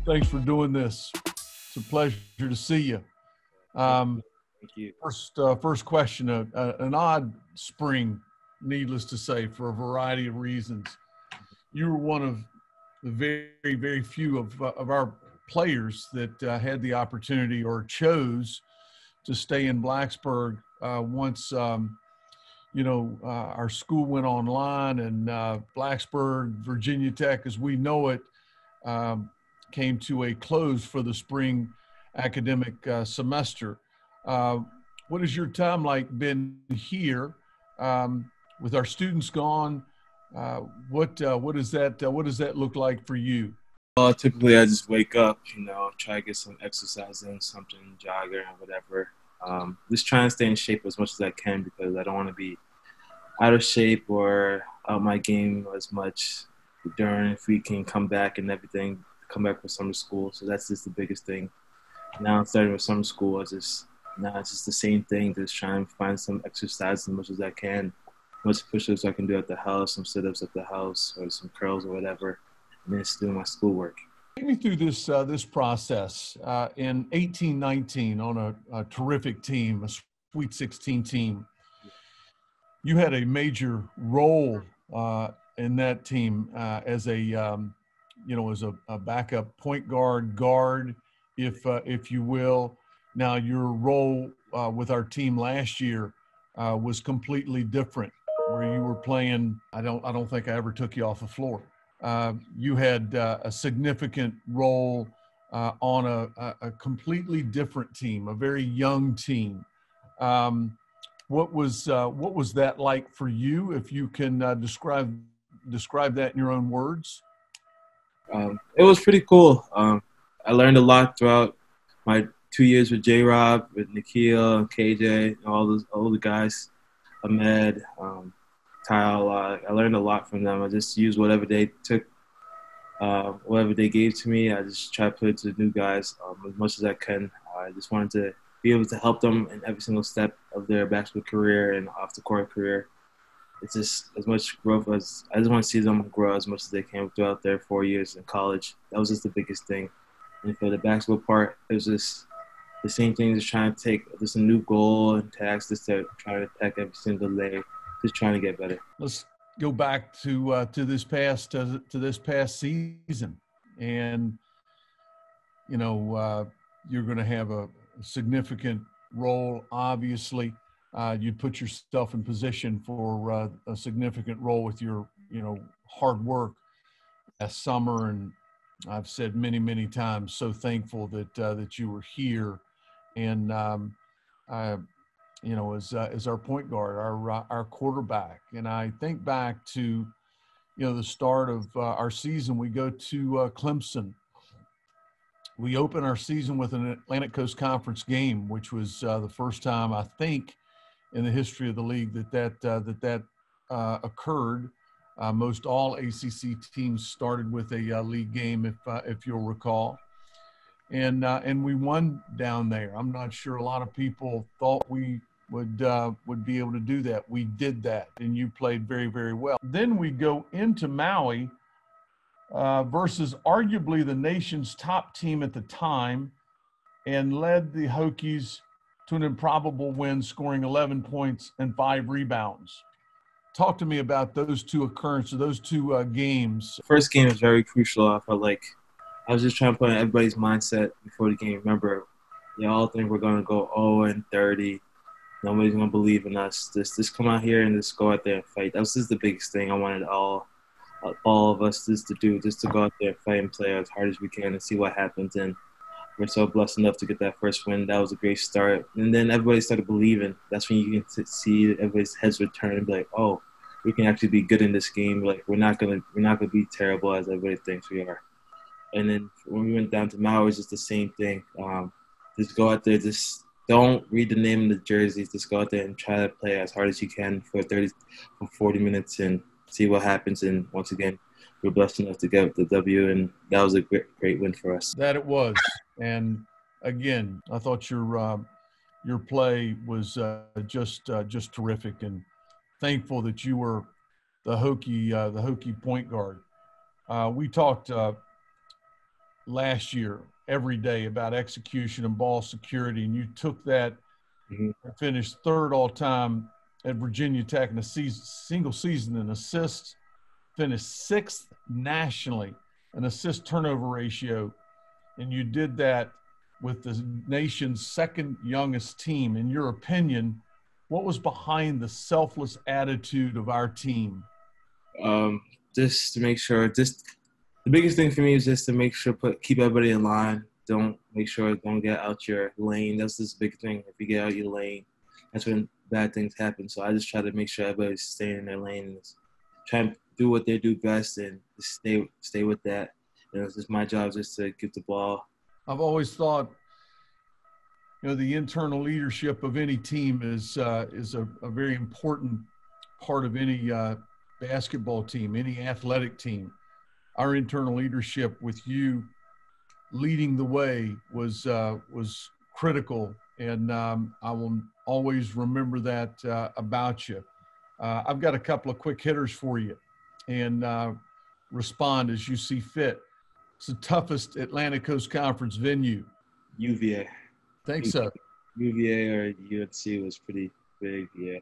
Thanks for doing this. It's a pleasure to see you. Thank you. First question, an odd spring, needless to say, for a variety of reasons. You were one of the very, very few of our players that had the opportunity or chose to stay in Blacksburg once, our school went online, and Blacksburg, Virginia Tech, as we know it, came to a close for the spring academic semester. What has your time like been here with our students gone? What does that look like for you? Typically I just wake up, try to get some exercise in, something, jogger or whatever. Just trying to stay in shape as much as I can because I don't want to be out of shape or out my game as much during if we can come back and everything, come back for summer school. So that's just the biggest thing. Now I'm starting with summer school. It's just the same thing, just trying to find some exercise as much as I can. Much push-ups I can do at the house, some sit-ups at the house, or some curls or whatever, and then just doing my schoolwork. Take me through this process. In 18-19, on a terrific team, a Sweet 16 team, you had a major role in that team as a backup point guard, if you will. Now your role with our team last year was completely different, where you were playing. I don't think I ever took you off the floor. You had a significant role on a completely different team, a very young team. What was that like for you? If you can describe that in your own words. It was pretty cool. I learned a lot throughout my 2 years with J-Rob, with Nikhil and KJ, and all the guys, Ahmed, Kyle. I learned a lot from them. I just used whatever they took, whatever they gave to me. I just try to put it to the new guys as much as I can. I just wanted to be able to help them in every single step of their basketball career and off the court career. It's just as much growth as I just want to see them grow as much as they can throughout their 4 years in college. That was just the biggest thing. And for the basketball part, it was just the same thing, just trying to take just a new goal and task, just to try to attack every single day, just trying to get better. Let's go back to this past season, and you're going to have a significant role. Obviously, you'd put yourself in position for a significant role with your hard work last summer, and I've said many, many times, so thankful that you were here, and as our point guard, our quarterback. And I think back to the start of our season. We go to Clemson. We open our season with an Atlantic Coast Conference game, which was the first time, I think, in the history of the league that occurred. Most all ACC teams started with a league game, if you'll recall, and we won down there. I'm not sure a lot of people thought we would be able to do that. We did that, and you played very, very well. Then we go into Maui versus arguably the nation's top team at the time, and led the Hokies to an improbable win, scoring 11 points and 5 rebounds. Talk to me about those two occurrences, those two games. The first game was very crucial. I felt like I was just trying to put in everybody's mindset before the game. Remember, they all think we're going to go 0-30. Nobody's going to believe in us. Just come out here and just go out there and fight. That was just the biggest thing I wanted all of us just to do, just to go out there and fight and play as hard as we can and see what happens. And we're so blessed enough to get that first win. That was a great start. And then everybody started believing. That's when you can see everybody's heads would turn and be like, oh, we can actually be good in this game. Like we're not gonna be terrible as everybody thinks we are. And then when we went down to Maui, it was just the same thing. Just go out there, just don't read the name of the jerseys. Just go out there and try to play as hard as you can for 40 minutes and see what happens. And once again, we're blessed enough to get the W, and that was a great win for us. That it was. And again, I thought your play was just terrific, and thankful that you were the Hokie point guard. We talked last year every day about execution and ball security, and you took that and finished third all time at Virginia Tech in a single season in assists, finished sixth nationally in assist turnover ratio, and you did that with the nation's second youngest team. In your opinion, what was behind the selfless attitude of our team? Just to make sure, the biggest thing for me is just to make sure keep everybody in line. Don't get out your lane. That's this big thing. If you get out your lane, that's when bad things happen. So I just try to make sure everybody's staying in their lane and try and do what they do best and just stay with that. You know, it's just my job just to give the ball. I've always thought, the internal leadership of any team is a very important part of any basketball team, any athletic team. Our internal leadership with you leading the way was critical, and I will always remember that about you. I've got a couple of quick hitters for you, and respond as you see fit. It's the toughest Atlantic Coast Conference venue. UVA. Think so. UVA or UNC was pretty big, yeah.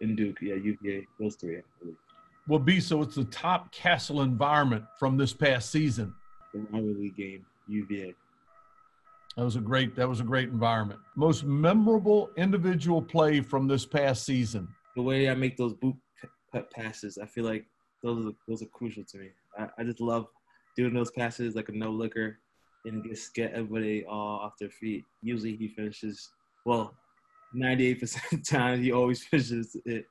In Duke, yeah, UVA, those three, I believe. Wabissa, it's the top Castle environment from this past season. The rivalry game, UVA. That was a great environment. Most memorable individual play from this past season. The way I make those boot passes, I feel like those are crucial to me. I just love doing those passes like a no-looker and just get everybody all off their feet. Usually he finishes, 98% of the time he always finishes it.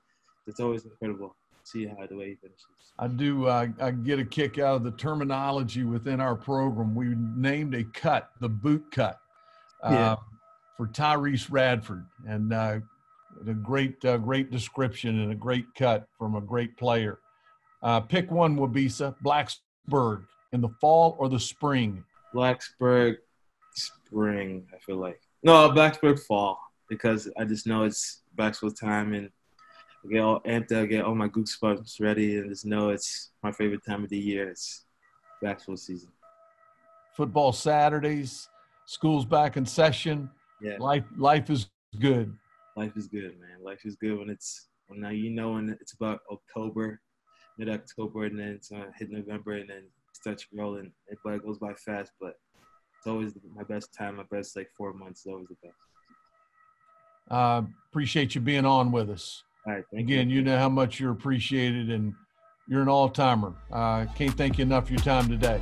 It's always incredible to see the way he finishes. I get a kick out of the terminology within our program. We named a cut the boot cut for Tyrese Radford, and a great description and a great cut from a great player. Pick one, Wabissa. Blacksburg in the fall or the spring? Blacksburg spring, I feel like. No, Blacksburg fall, because I just know it's basketball time and I get all amped up, get all my goosebumps ready, and just know it's my favorite time of the year. It's basketball season. Football Saturdays, school's back in session. Yeah. Life is good. Life is good, man. Life is good when it's about October, mid-October, and then it's going to hit November, and then it starts rolling. It goes by fast, but it's always my best time. My best 4 months is always the best. Appreciate you being on with us. All right, Again, you know how much you're appreciated, and you're an all-timer. Can't thank you enough for your time today.